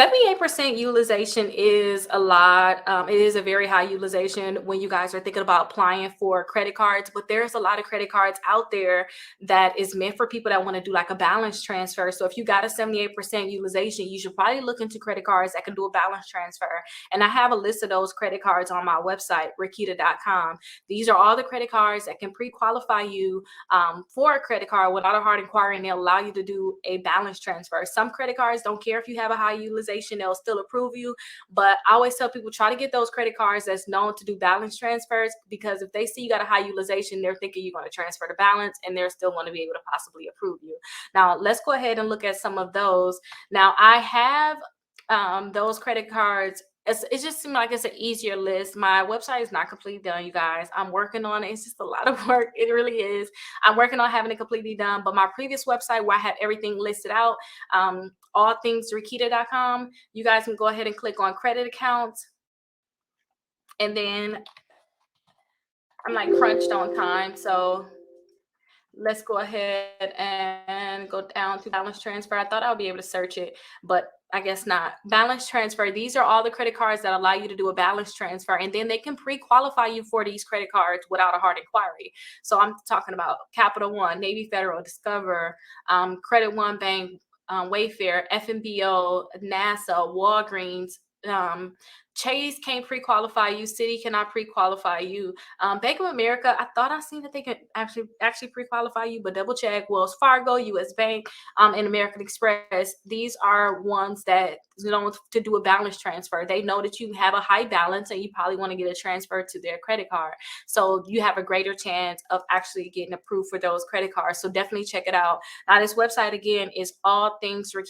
78% utilization is a lot. It is a very high utilization when you guys are thinking about applying for credit cards, but there's a lot of credit cards out there that is meant for people that want to do like a balance transfer. So if you got a 78% utilization, you should probably look into credit cards that can do a balance transfer. And I have a list of those credit cards on my website, Rickita.com. These are all the credit cards that can pre-qualify you for a credit card without a hard inquiry, and they'll allow you to do a balance transfer. Some credit cards don't care if you have a high utilization, they'll still approve you. But I always tell people, try to get those credit cards that's known to do balance transfers, because if they see you got a high utilization, they're thinking you're going to transfer the balance, and they're still going to be able to possibly approve you. Now, let's go ahead and look at some of those. Now, I have those credit cards. It just seemed like it's an easier list. My website is not completely done, you guys. I'm working on it. It's just a lot of work. It really is. I'm working on having it completely done. But my previous website, where I had everything listed out, allthingsrickita.com, you guys can go ahead and click on credit accounts. And then I'm like crunched on time, so let's go ahead and go down to balance transfer. I thought I would be able to search it, but I guess not. Balance transfer. These are all the credit cards that allow you to do a balance transfer, and then they can pre-qualify you for these credit cards without a hard inquiry. So I'm talking about Capital One, Navy Federal, Discover, Credit One Bank, Wayfair, FNBO, NASA, Walgreens. Chase can't pre-qualify you. Citi cannot pre-qualify you. Bank of America, I thought I seen that they could actually pre-qualify you, but double check. Wells Fargo, US Bank, and American Express. These are ones that to do a balance transfer. They know that you have a high balance and you probably want to get a transfer to their credit card. So you have a greater chance of actually getting approved for those credit cards. So definitely check it out. Now, this website again is All Things